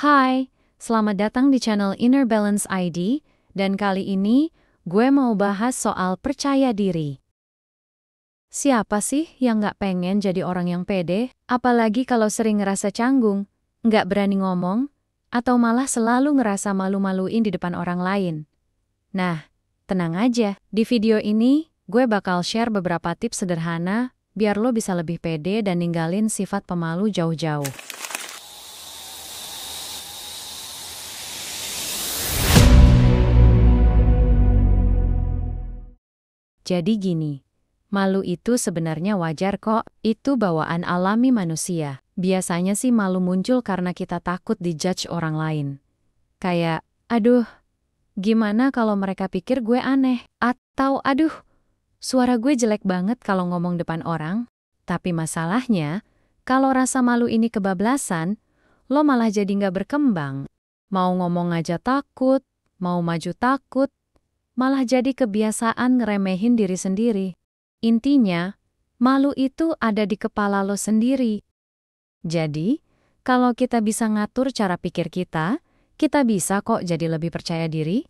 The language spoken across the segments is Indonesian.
Hai, selamat datang di channel Inner Balance ID, dan kali ini gue mau bahas soal percaya diri. Siapa sih yang nggak pengen jadi orang yang pede, apalagi kalau sering ngerasa canggung, nggak berani ngomong, atau malah selalu ngerasa malu-maluin di depan orang lain? Nah, tenang aja, di video ini gue bakal share beberapa tips sederhana biar lo bisa lebih pede dan ninggalin sifat pemalu jauh-jauh. Jadi gini, malu itu sebenarnya wajar kok, itu bawaan alami manusia. Biasanya sih malu muncul karena kita takut dijudge orang lain. Kayak, aduh, gimana kalau mereka pikir gue aneh? Atau, aduh, suara gue jelek banget kalau ngomong depan orang. Tapi masalahnya, kalau rasa malu ini kebablasan, lo malah jadi nggak berkembang. Mau ngomong aja takut, mau maju takut, malah jadi kebiasaan ngeremehin diri sendiri. Intinya, malu itu ada di kepala lo sendiri. Jadi, kalau kita bisa ngatur cara pikir kita bisa kok jadi lebih percaya diri.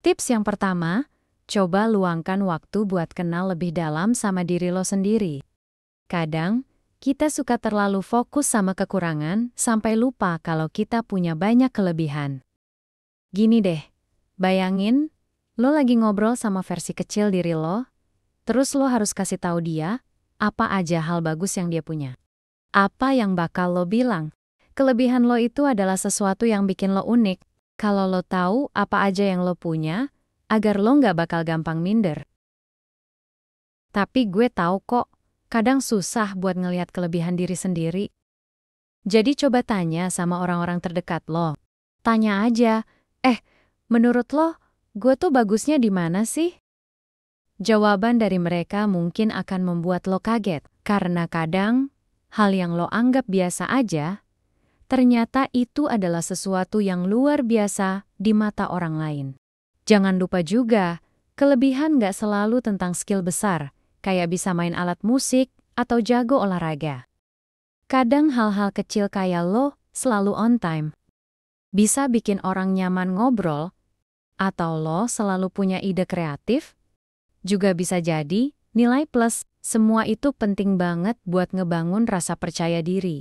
Tips yang pertama, coba luangkan waktu buat kenal lebih dalam sama diri lo sendiri. Kadang, kita suka terlalu fokus sama kekurangan sampai lupa kalau kita punya banyak kelebihan. Gini deh, bayangin, lo lagi ngobrol sama versi kecil diri lo, terus lo harus kasih tahu dia apa aja hal bagus yang dia punya. Apa yang bakal lo bilang? Kelebihan lo itu adalah sesuatu yang bikin lo unik. Kalau lo tahu apa aja yang lo punya, agar lo nggak bakal gampang minder. Tapi gue tahu kok, kadang susah buat ngelihat kelebihan diri sendiri. Jadi coba tanya sama orang-orang terdekat lo. Tanya aja, menurut lo, gue tuh bagusnya di mana sih? Jawaban dari mereka mungkin akan membuat lo kaget, karena kadang, hal yang lo anggap biasa aja, ternyata itu adalah sesuatu yang luar biasa di mata orang lain. Jangan lupa juga, kelebihan nggak selalu tentang skill besar, kayak bisa main alat musik atau jago olahraga. Kadang hal-hal kecil kayak lo selalu on time, bisa bikin orang nyaman ngobrol, atau lo selalu punya ide kreatif, juga bisa jadi nilai plus. Semua itu penting banget buat ngebangun rasa percaya diri.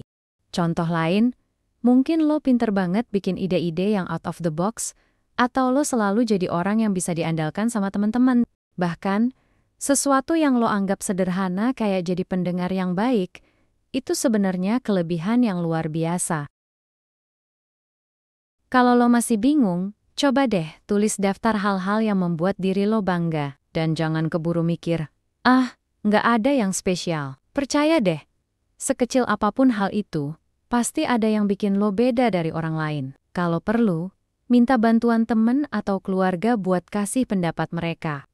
Contoh lain, mungkin lo pinter banget bikin ide-ide yang out of the box, atau lo selalu jadi orang yang bisa diandalkan sama teman-teman. Bahkan, sesuatu yang lo anggap sederhana kayak jadi pendengar yang baik, itu sebenarnya kelebihan yang luar biasa. Kalau lo masih bingung, coba deh tulis daftar hal-hal yang membuat diri lo bangga, dan jangan keburu mikir, nggak ada yang spesial. Percaya deh, sekecil apapun hal itu, pasti ada yang bikin lo beda dari orang lain. Kalau perlu, minta bantuan temen atau keluarga buat kasih pendapat mereka.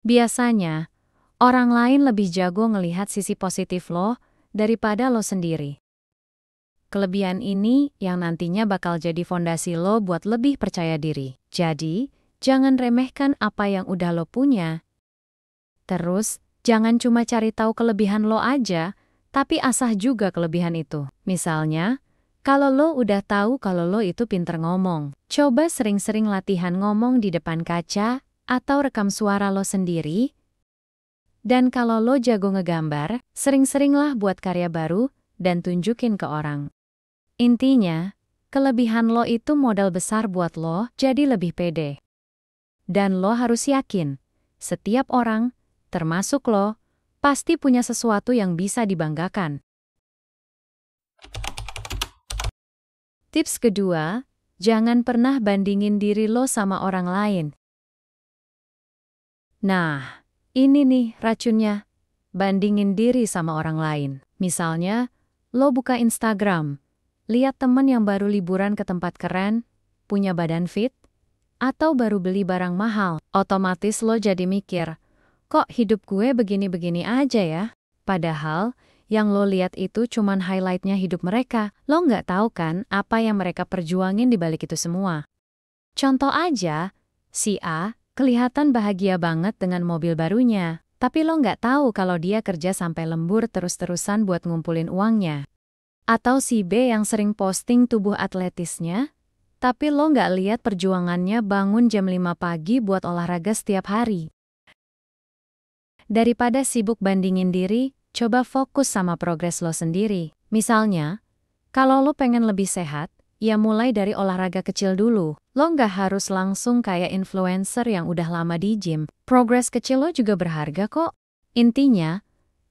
Biasanya, orang lain lebih jago ngelihat sisi positif lo daripada lo sendiri. Kelebihan ini yang nantinya bakal jadi fondasi lo buat lebih percaya diri. Jadi, jangan remehkan apa yang udah lo punya. Terus, jangan cuma cari tahu kelebihan lo aja, tapi asah juga kelebihan itu. Misalnya, kalau lo udah tahu kalau lo itu pinter ngomong, coba sering-sering latihan ngomong di depan kaca atau rekam suara lo sendiri. Dan kalau lo jago ngegambar, sering-seringlah buat karya baru dan tunjukin ke orang. Intinya, kelebihan lo itu modal besar buat lo jadi lebih pede. Dan lo harus yakin, setiap orang, termasuk lo, pasti punya sesuatu yang bisa dibanggakan. Tips kedua, jangan pernah bandingin diri lo sama orang lain. Nah, ini nih racunnya, bandingin diri sama orang lain. Misalnya, lo buka Instagram, lihat temen yang baru liburan ke tempat keren, punya badan fit, atau baru beli barang mahal. Otomatis lo jadi mikir, kok hidup gue begini-begini aja ya? Padahal, yang lo lihat itu cuman highlightnya hidup mereka. Lo nggak tahu kan apa yang mereka perjuangin di balik itu semua. Contoh aja, si A kelihatan bahagia banget dengan mobil barunya. Tapi lo nggak tahu kalau dia kerja sampai lembur terus-terusan buat ngumpulin uangnya. Atau si B yang sering posting tubuh atletisnya, tapi lo nggak lihat perjuangannya bangun jam 5 pagi buat olahraga setiap hari. Daripada sibuk bandingin diri, coba fokus sama progres lo sendiri. Misalnya, kalau lo pengen lebih sehat, ya mulai dari olahraga kecil dulu. Lo nggak harus langsung kayak influencer yang udah lama di gym. Progres kecil lo juga berharga kok. Intinya,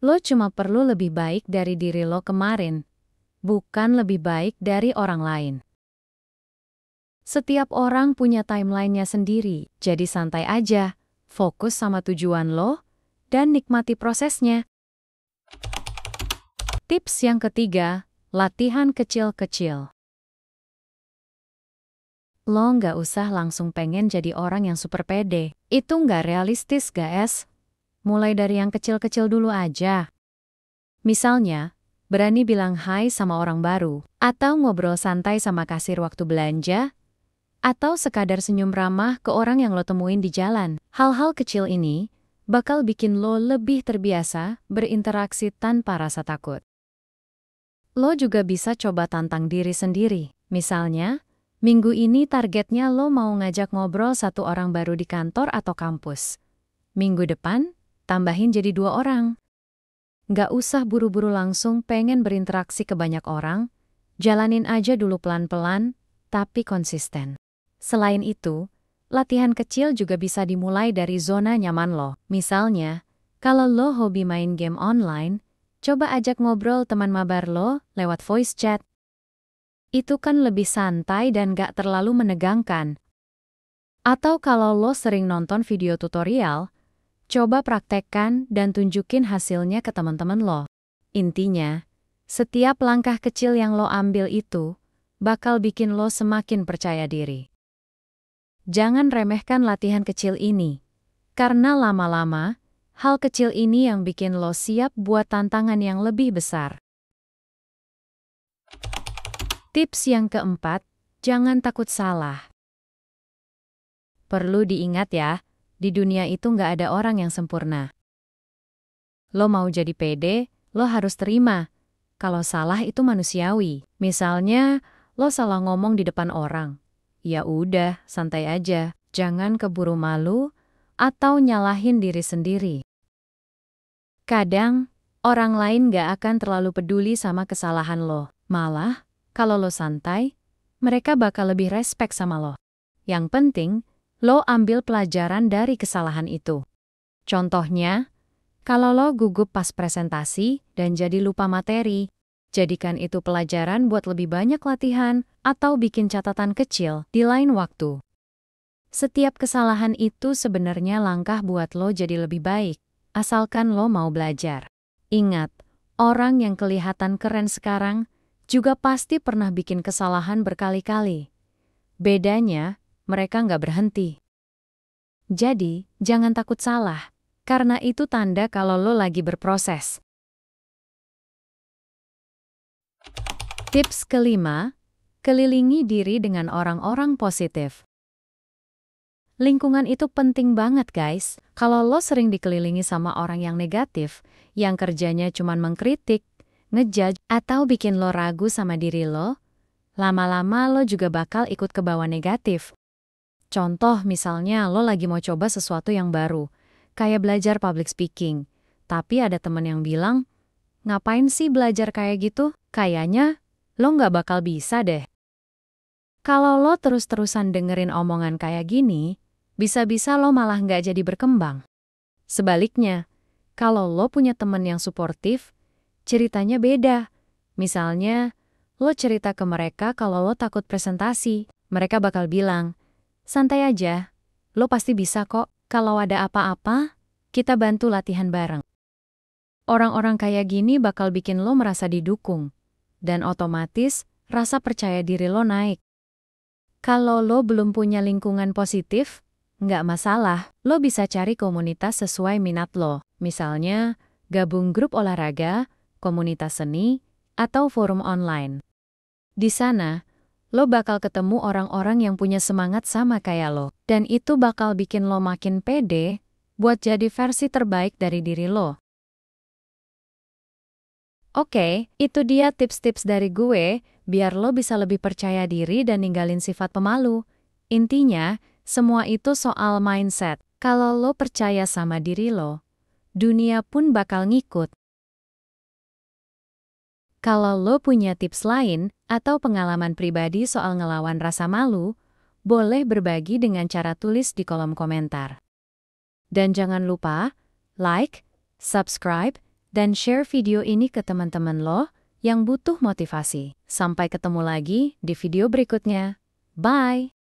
lo cuma perlu lebih baik dari diri lo kemarin, bukan lebih baik dari orang lain. Setiap orang punya timeline-nya sendiri, jadi santai aja, fokus sama tujuan lo, dan nikmati prosesnya. Tips yang ketiga, latihan kecil-kecil. Lo nggak usah langsung pengen jadi orang yang super pede. Itu nggak realistis, guys. Mulai dari yang kecil-kecil dulu aja. Misalnya, berani bilang hai sama orang baru, atau ngobrol santai sama kasir waktu belanja, atau sekadar senyum ramah ke orang yang lo temuin di jalan. Hal-hal kecil ini bakal bikin lo lebih terbiasa berinteraksi tanpa rasa takut. Lo juga bisa coba tantang diri sendiri. Misalnya, minggu ini targetnya lo mau ngajak ngobrol 1 orang baru di kantor atau kampus. Minggu depan, tambahin jadi 2 orang. Nggak usah buru-buru langsung pengen berinteraksi ke banyak orang, jalanin aja dulu pelan-pelan, tapi konsisten. Selain itu, latihan kecil juga bisa dimulai dari zona nyaman lo. Misalnya, kalau lo hobi main game online, coba ajak ngobrol teman mabar lo lewat voice chat. Itu kan lebih santai dan gak terlalu menegangkan. Atau kalau lo sering nonton video tutorial, coba praktekkan dan tunjukin hasilnya ke teman-teman lo. Intinya, setiap langkah kecil yang lo ambil itu bakal bikin lo semakin percaya diri. Jangan remehkan latihan kecil ini, karena lama-lama, hal kecil ini yang bikin lo siap buat tantangan yang lebih besar. Tips yang keempat, jangan takut salah. Perlu diingat ya, di dunia itu nggak ada orang yang sempurna. Lo mau jadi pede, lo harus terima. Kalau salah itu manusiawi. Misalnya, lo salah ngomong di depan orang. Ya udah, santai aja. Jangan keburu malu atau nyalahin diri sendiri. Kadang, orang lain nggak akan terlalu peduli sama kesalahan lo. Malah, kalau lo santai, mereka bakal lebih respek sama lo. Yang penting, lo ambil pelajaran dari kesalahan itu. Contohnya, kalau lo gugup pas presentasi dan jadi lupa materi, jadikan itu pelajaran buat lebih banyak latihan atau bikin catatan kecil di lain waktu. Setiap kesalahan itu sebenarnya langkah buat lo jadi lebih baik, asalkan lo mau belajar. Ingat, orang yang kelihatan keren sekarang juga pasti pernah bikin kesalahan berkali-kali. Bedanya, mereka nggak berhenti. Jadi, jangan takut salah, karena itu tanda kalau lo lagi berproses. Tips kelima, kelilingi diri dengan orang-orang positif. Lingkungan itu penting banget guys. Kalau lo sering dikelilingi sama orang yang negatif, yang kerjanya cuma mengkritik, ngejudge, atau bikin lo ragu sama diri lo, lama-lama lo juga bakal ikut ke bawah negatif. Contoh misalnya lo lagi mau coba sesuatu yang baru, kayak belajar public speaking, tapi ada temen yang bilang, ngapain sih belajar kayak gitu? Kayaknya lo nggak bakal bisa deh. Kalau lo terus-terusan dengerin omongan kayak gini, bisa-bisa lo malah nggak jadi berkembang. Sebaliknya, kalau lo punya temen yang suportif, ceritanya beda. Misalnya, lo cerita ke mereka kalau lo takut presentasi, mereka bakal bilang, santai aja, lo pasti bisa kok. Kalau ada apa-apa, kita bantu latihan bareng. Orang-orang kayak gini bakal bikin lo merasa didukung, dan otomatis rasa percaya diri lo naik. Kalau lo belum punya lingkungan positif, nggak masalah, lo bisa cari komunitas sesuai minat lo. Misalnya, gabung grup olahraga, komunitas seni, atau forum online. Di sana, lo bakal ketemu orang-orang yang punya semangat sama kayak lo. Dan itu bakal bikin lo makin pede buat jadi versi terbaik dari diri lo. Oke, itu dia tips-tips dari gue, biar lo bisa lebih percaya diri dan ninggalin sifat pemalu. Intinya, semua itu soal mindset. Kalau lo percaya sama diri lo, dunia pun bakal ngikut. Kalau lo punya tips lain atau pengalaman pribadi soal ngelawan rasa malu, boleh berbagi dengan cara tulis di kolom komentar. Dan jangan lupa, like, subscribe, dan share video ini ke teman-teman lo yang butuh motivasi. Sampai ketemu lagi di video berikutnya. Bye!